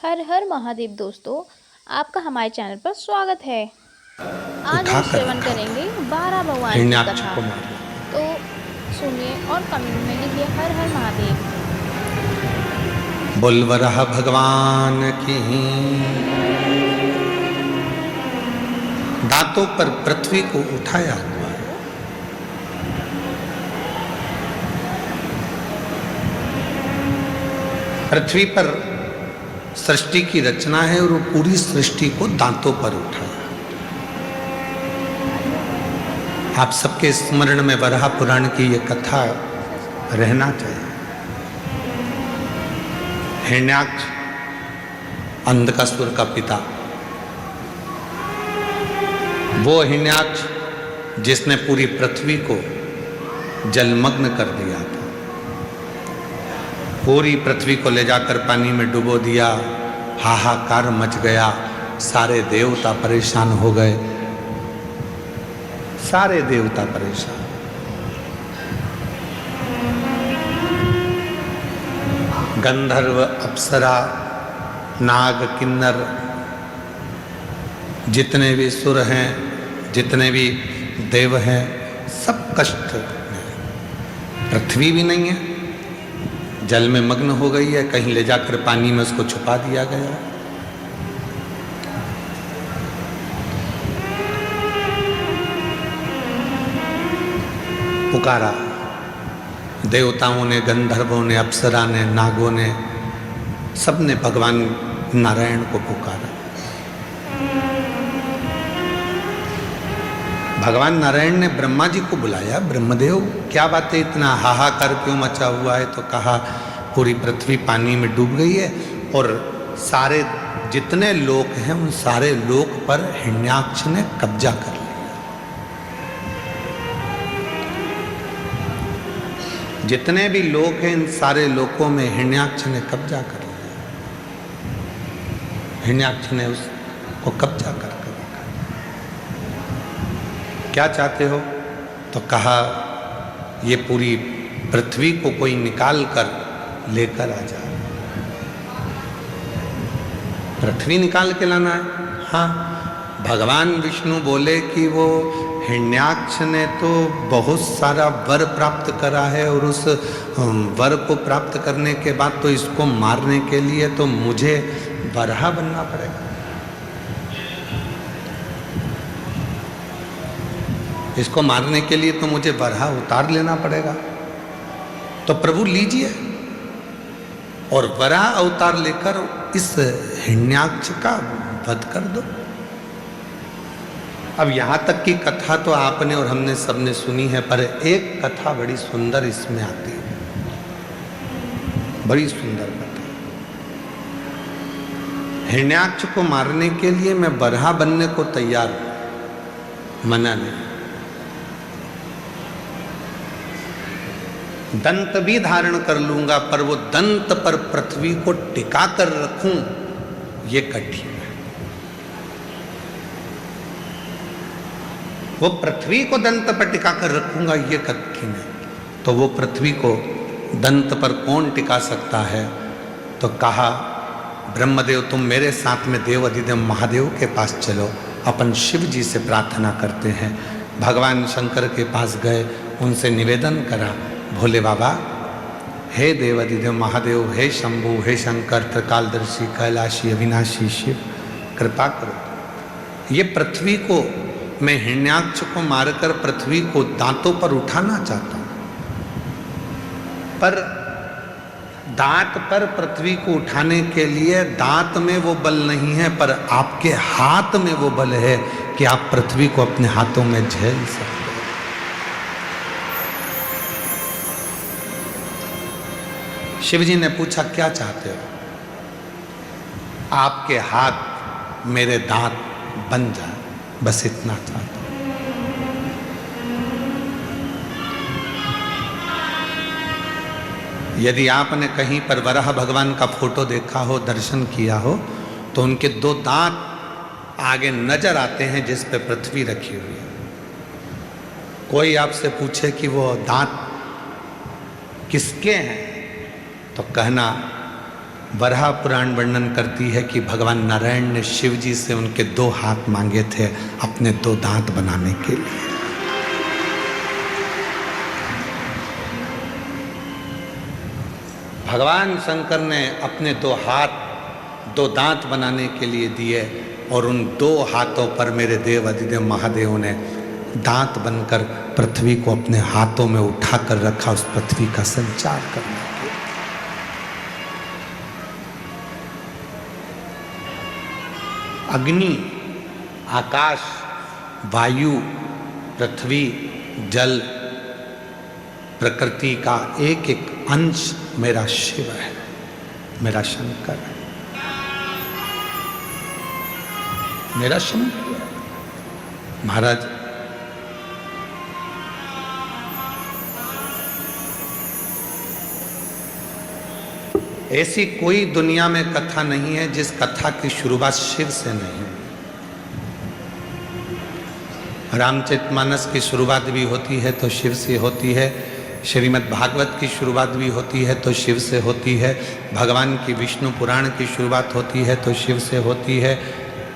हर हर महादेव दोस्तों, आपका हमारे चैनल पर स्वागत है। आज हम उठाकर श्रवण रखा करेंगे था, 12 भगवान की हिरण्याक्ष कथा। को मारने। तो सुनिए और कमेंट में लिखिए हर हर महादेव। बोल वराह भगवान की। दांतों पर पृथ्वी को उठाया हुआ है। पृथ्वी पर सृष्टि की रचना है और वो पूरी सृष्टि को दांतों पर उठाया। आप सबके स्मरण में वराह पुराण की ये कथा रहना चाहिए। हिरण्याक्ष अंधकासुर का पिता, वो हिरण्याक्ष जिसने पूरी पृथ्वी को जलमग्न कर दिया था। पूरी पृथ्वी को ले जाकर पानी में डुबो दिया। हाहाकार मच गया, सारे देवता परेशान हो गए। सारे देवता परेशान। गंधर्व, अप्सरा, नाग, किन्नर, जितने भी सुर हैं, जितने भी देव हैं, सब कष्ट में। पृथ्वी भी नहीं है, जल में मग्न हो गई है। कहीं ले जाकर पानी में उसको छुपा दिया गया। पुकारा देवताओं ने, गंधर्वों ने, अप्सरा ने, नागों ने, सबने भगवान नारायण को पुकारा। भगवान नारायण ने ब्रह्मा जी को बुलाया। ब्रह्मदेव, क्या बात है, इतना हाहाकार क्यों मचा हुआ है? तो कहा पूरी पृथ्वी पानी में डूब गई है और सारे जितने लोक हैं उन सारे लोक पर हिरण्याक्ष ने कब्जा कर लिया। जितने भी लोक हैं इन सारे लोकों में हिरण्याक्ष ने कब्जा कर लिया। हिरण्याक्ष ने उसको कब्जा कर रखा। क्या चाहते हो? तो कहा ये पूरी पृथ्वी को कोई निकाल कर लेकर आ जा। पृथ्वी निकाल के लाना है? हाँ। भगवान विष्णु बोले कि वो हिरण्याक्ष ने तो बहुत सारा वर प्राप्त करा है और उस वर को प्राप्त करने के बाद तो इसको मारने के लिए तो मुझे वराह बनना पड़ेगा। इसको मारने के लिए तो मुझे वराह उतार लेना पड़ेगा। तो प्रभु लीजिए और वराह अवतार लेकर इस हिरण्याक्ष का वध कर दो। अब यहां तक की कथा तो आपने और हमने सबने सुनी है, पर एक कथा बड़ी सुंदर इसमें आती है। बड़ी सुंदर कथा। हिरण्याक्ष को मारने के लिए मैं वराह बनने को तैयार हूं, मना नहीं। दंत भी धारण कर लूंगा, पर वो दंत पर पृथ्वी को टिका कर रखूं ये कठिन है। वो पृथ्वी को दंत पर टिका कर रखूंगा ये कठिन है। तो वो पृथ्वी को दंत पर कौन टिका सकता है? तो कहा ब्रह्मदेव तुम मेरे साथ में देव अधिदेव महादेव के पास चलो, अपन शिव जी से प्रार्थना करते हैं। भगवान शंकर के पास गए, उनसे निवेदन करा, भोले बाबा, हे देव अधिदेव महादेव, हे शंभु, हे शंकर, त्रिकालदर्शी, कैलाशी, अविनाशी शिव, कृपा करो। ये पृथ्वी को, मैं हिरण्याक्ष को मारकर पृथ्वी को दांतों पर उठाना चाहता हूं, पर दांत पर पृथ्वी को उठाने के लिए दांत में वो बल नहीं है, पर आपके हाथ में वो बल है कि आप पृथ्वी को अपने हाथों में झेल सकते। शिवजी ने पूछा क्या चाहते हो? आपके हाथ मेरे दांत बन जाए, बस इतना चाहता हूं। यदि आपने कहीं पर वराह भगवान का फोटो देखा हो, दर्शन किया हो, तो उनके दो दांत आगे नजर आते हैं जिस पे पृथ्वी रखी हुई है। कोई आपसे पूछे कि वो दांत किसके हैं, तो कहना वराह पुराण वर्णन करती है कि भगवान नारायण ने शिव जी से उनके 2 हाथ मांगे थे अपने 2 दांत बनाने के लिए। भगवान शंकर ने अपने 2 हाथ 2 दांत बनाने के लिए दिए और उन 2 हाथों पर मेरे देव अधिदेव महादेव ने दांत बनकर पृथ्वी को अपने हाथों में उठाकर रखा उस पृथ्वी का संचार करने के लिए। अग्नि, आकाश, वायु, पृथ्वी, जल, प्रकृति का एक एक अंश मेरा शिव है, मेरा शंकर है, मेरा शंकर है। महाराज, ऐसी कोई दुनिया में कथा नहीं है जिस कथा की शुरुआत शिव से नहीं। रामचरितमानस की शुरुआत भी होती है तो शिव से होती है, श्रीमद् भागवत की शुरुआत भी होती है तो शिव से होती है, भगवान की विष्णु पुराण की शुरुआत होती है तो शिव से होती है,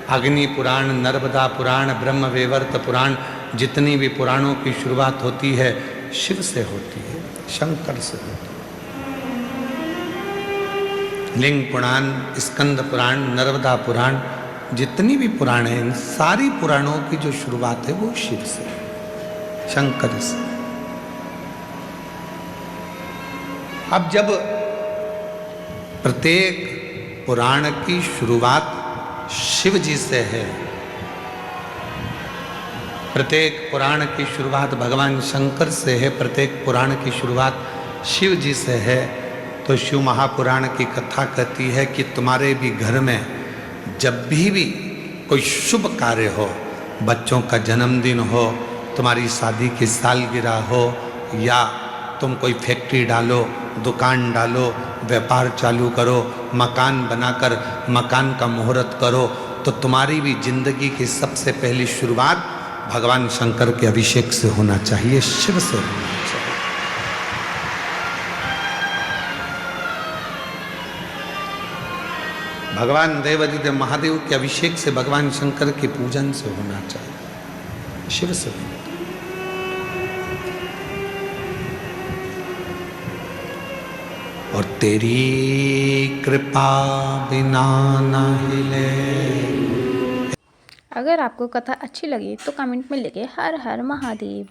अग्नि पुराण, नर्मदा पुराण, ब्रह्म वैवर्त पुराण, जितनी भी पुराणों की शुरुआत होती है शिव से होती है, शंकर से होती है। लिंग पुराण, स्कंद पुराण, नर्मदा पुराण, जितनी भी पुराण हैं, इन सारी पुराणों की जो शुरुआत है वो शिव से, शंकर से। अब जब प्रत्येक पुराण की शुरुआत शिव जी से है, प्रत्येक पुराण की शुरुआत भगवान शंकर से है, प्रत्येक पुराण की शुरुआत शिव जी से है, तो शिव महापुराण की कथा कहती है कि तुम्हारे भी घर में जब भी कोई शुभ कार्य हो, बच्चों का जन्मदिन हो, तुम्हारी शादी की सालगिरह हो, या तुम कोई फैक्ट्री डालो, दुकान डालो, व्यापार चालू करो, मकान बनाकर मकान का मुहूर्त करो, तो तुम्हारी भी जिंदगी की सबसे पहली शुरुआत भगवान शंकर के अभिषेक से होना चाहिए, शिव से होना चाहिए। भगवान देवाधिदेव महादेव के अभिषेक से, भगवान शंकर के पूजन से होना चाहिए, शिव से होना चाहिए। और तेरी कृपा बिना न हिले। अगर आपको कथा अच्छी लगी तो कमेंट में लिखें हर हर महादेव।